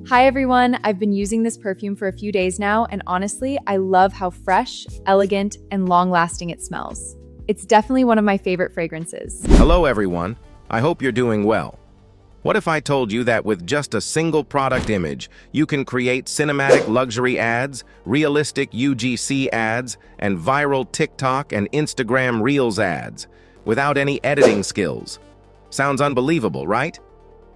Hi everyone, I've been using this perfume for a few days now, and honestly, I love how fresh, elegant, and long-lasting it smells. It's definitely one of my favorite fragrances. Hello everyone, I hope you're doing well. What if I told you that with just a single product image, you can create cinematic luxury ads, realistic UGC ads, and viral TikTok and Instagram Reels ads, without any editing skills? Sounds unbelievable, right?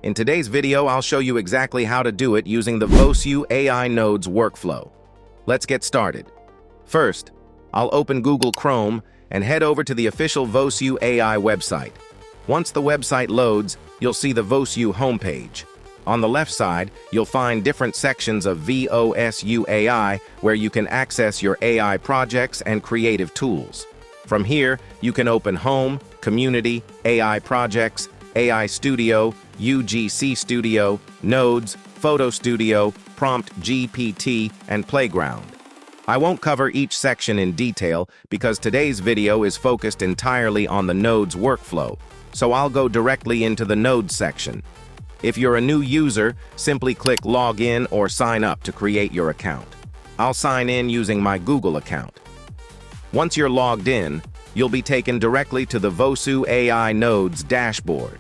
In today's video, I'll show you exactly how to do it using the VOSU AI Nodes workflow. Let's get started. First, I'll open Google Chrome and head over to the official VOSU AI website. Once the website loads, you'll see the VOSU homepage. On the left side, you'll find different sections of VOSU AI where you can access your AI projects and creative tools. From here, you can open Home, Community, AI Projects, AI Studio, UGC Studio, Nodes, Photo Studio, Prompt GPT, and Playground. I won't cover each section in detail because today's video is focused entirely on the Nodes workflow, so I'll go directly into the Nodes section. If you're a new user, simply click Login or Sign Up to create your account. I'll sign in using my Google account. Once you're logged in, you'll be taken directly to the VOSU AI Nodes dashboard.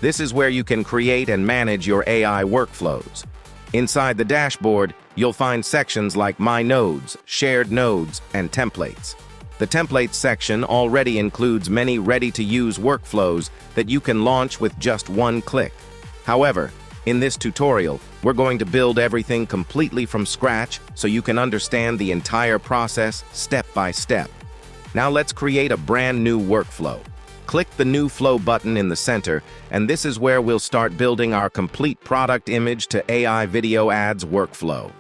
This is where you can create and manage your AI workflows. Inside the dashboard, you'll find sections like My Nodes, Shared Nodes, and Templates. The Templates section already includes many ready-to-use workflows that you can launch with just one click. However, in this tutorial, we're going to build everything completely from scratch so you can understand the entire process step by step. Now let's create a brand new workflow. Click the New Flow button in the center, and this is where we'll start building our complete product image to AI video ads workflow.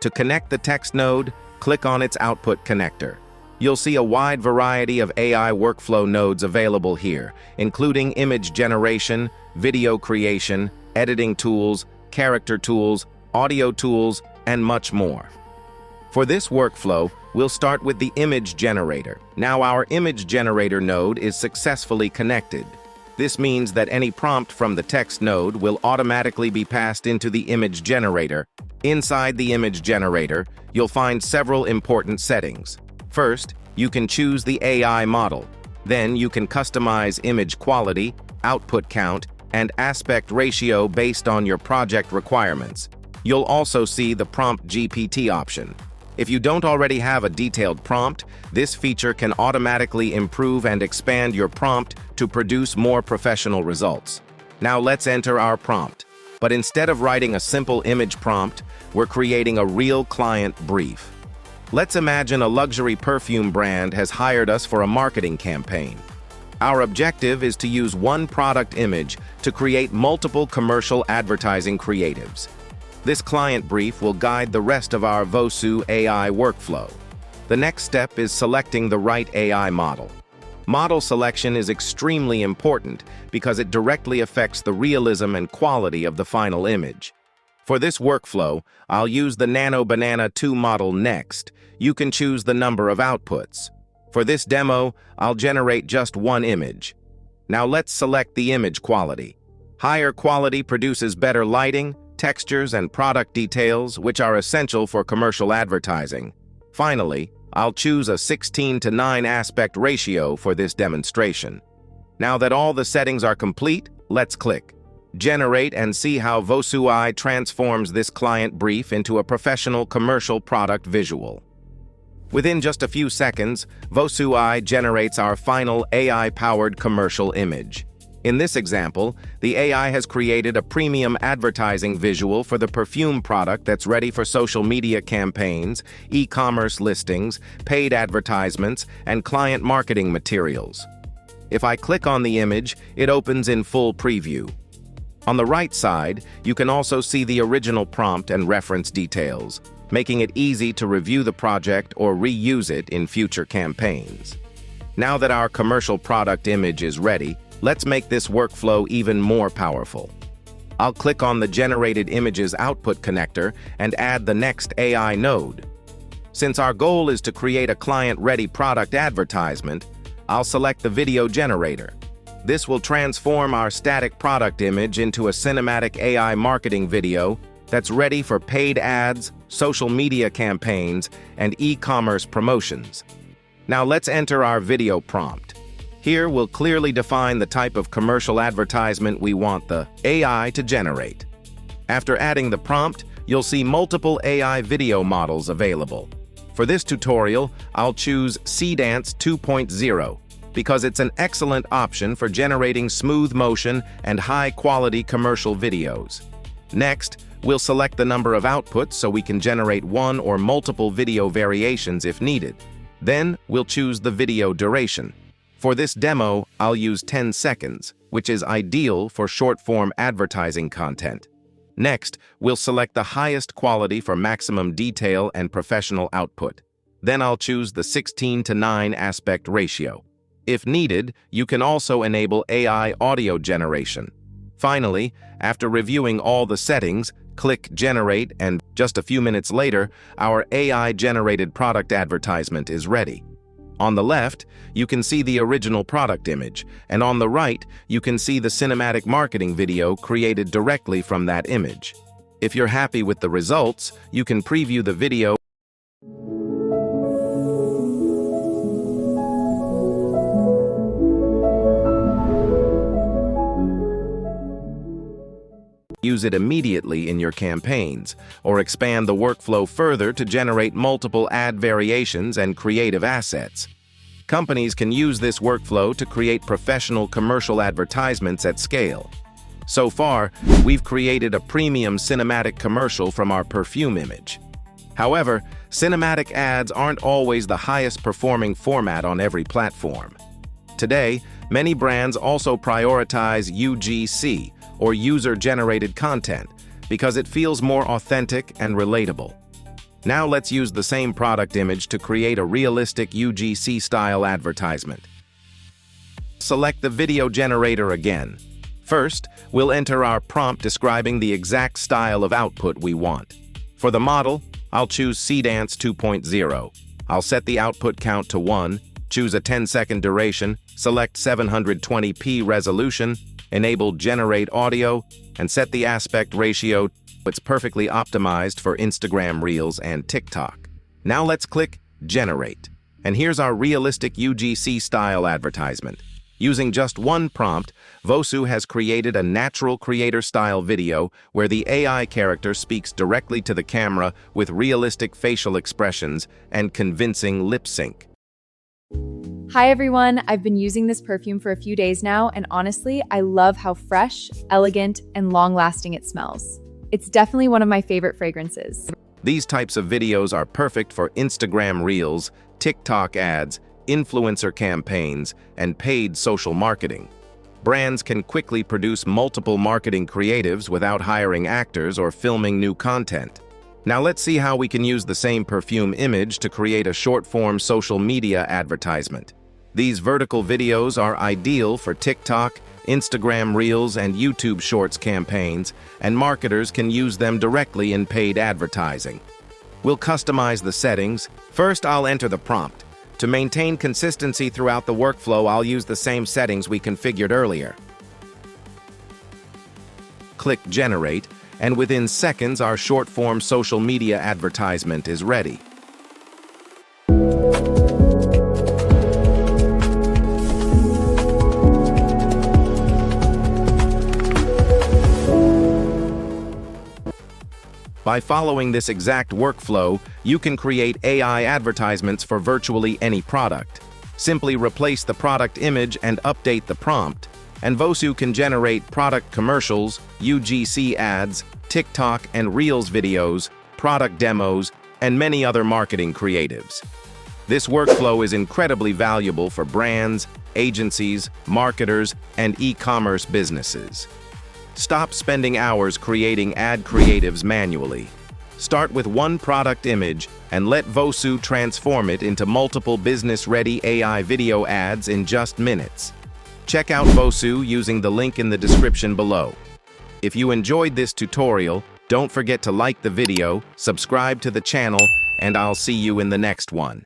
To connect the text node, click on its output connector. You'll see a wide variety of AI workflow nodes available here, including image generation, video creation, editing tools, character tools, audio tools, and much more. For this workflow, we'll start with the image generator. Now our image generator node is successfully connected. This means that any prompt from the text node will automatically be passed into the image generator. Inside the image generator, you'll find several important settings. First, you can choose the AI model. Then you can customize image quality, output count, and aspect ratio based on your project requirements. You'll also see the Prompt GPT option. If you don't already have a detailed prompt, this feature can automatically improve and expand your prompt to produce more professional results. Now let's enter our prompt. But instead of writing a simple image prompt, we're creating a real client brief. Let's imagine a luxury perfume brand has hired us for a marketing campaign. Our objective is to use one product image to create multiple commercial advertising creatives. This client brief will guide the rest of our VOSU AI workflow. The next step is selecting the right AI model. Model selection is extremely important because it directly affects the realism and quality of the final image. For this workflow, I'll use the Nano Banana 2 model next. You can choose the number of outputs. For this demo, I'll generate just one image. Now let's select the image quality. Higher quality produces better lighting, textures, and product details, which are essential for commercial advertising. Finally, I'll choose a 16:9 aspect ratio for this demonstration. Now that all the settings are complete, let's click Generate and see how VOSU AI transforms this client brief into a professional commercial product visual. Within just a few seconds, VOSU AI generates our final AI-powered commercial image. In this example, the AI has created a premium advertising visual for the perfume product that's ready for social media campaigns, e-commerce listings, paid advertisements, and client marketing materials. If I click on the image, it opens in full preview. On the right side, you can also see the original prompt and reference details, making it easy to review the project or reuse it in future campaigns. Now that our commercial product image is ready, let's make this workflow even more powerful. I'll click on the Generated Images output connector and add the next AI node. Since our goal is to create a client-ready product advertisement, I'll select the Video Generator. This will transform our static product image into a cinematic AI marketing video that's ready for paid ads, social media campaigns, and e-commerce promotions. Now let's enter our video prompt. Here we'll clearly define the type of commercial advertisement we want the AI to generate. After adding the prompt, you'll see multiple AI video models available. For this tutorial, I'll choose Seedance 2.0 because it's an excellent option for generating smooth motion and high-quality commercial videos. Next, we'll select the number of outputs so we can generate one or multiple video variations if needed. Then, we'll choose the video duration. For this demo, I'll use 10 seconds, which is ideal for short-form advertising content. Next, we'll select the highest quality for maximum detail and professional output. Then I'll choose the 16:9 aspect ratio. If needed, you can also enable AI audio generation. Finally, after reviewing all the settings, click Generate, and just a few minutes later, our AI-generated product advertisement is ready. On the left, you can see the original product image, and on the right, you can see the cinematic marketing video created directly from that image. If you're happy with the results, you can preview the video. Use it immediately in your campaigns, or expand the workflow further to generate multiple ad variations and creative assets. Companies can use this workflow to create professional commercial advertisements at scale. So far, we've created a premium cinematic commercial from our perfume image. However, cinematic ads aren't always the highest performing format on every platform. Today, many brands also prioritize UGC, or user-generated content, because it feels more authentic and relatable. Now let's use the same product image to create a realistic UGC-style advertisement. Select the video generator again. First, we'll enter our prompt describing the exact style of output we want. For the model, I'll choose Seedance 2.0. I'll set the output count to 1, choose a 10-second duration, select 720p resolution, enable Generate Audio, and set the aspect ratio. It's perfectly optimized for Instagram Reels and TikTok. Now let's click Generate. And here's our realistic UGC-style advertisement. Using just one prompt, Vosu has created a natural creator-style video where the AI character speaks directly to the camera with realistic facial expressions and convincing lip sync. Hi everyone, I've been using this perfume for a few days now, and honestly, I love how fresh, elegant, and long-lasting it smells. It's definitely one of my favorite fragrances. These types of videos are perfect for Instagram Reels, TikTok ads, influencer campaigns, and paid social marketing. Brands can quickly produce multiple marketing creatives without hiring actors or filming new content. Now let's see how we can use the same perfume image to create a short-form social media advertisement. These vertical videos are ideal for TikTok, Instagram Reels, and YouTube Shorts campaigns, and marketers can use them directly in paid advertising. We'll customize the settings. First, I'll enter the prompt. To maintain consistency throughout the workflow, I'll use the same settings we configured earlier. Click Generate, and within seconds, our short-form social media advertisement is ready. By following this exact workflow, you can create AI advertisements for virtually any product. Simply replace the product image and update the prompt, and Vosu can generate product commercials, UGC ads, TikTok and Reels videos, product demos, and many other marketing creatives. This workflow is incredibly valuable for brands, agencies, marketers, and e-commerce businesses. Stop spending hours creating ad creatives manually. Start with one product image and let Vosu transform it into multiple business-ready AI video ads in just minutes. Check out Vosu using the link in the description below. If you enjoyed this tutorial, don't forget to like the video, subscribe to the channel, and I'll see you in the next one.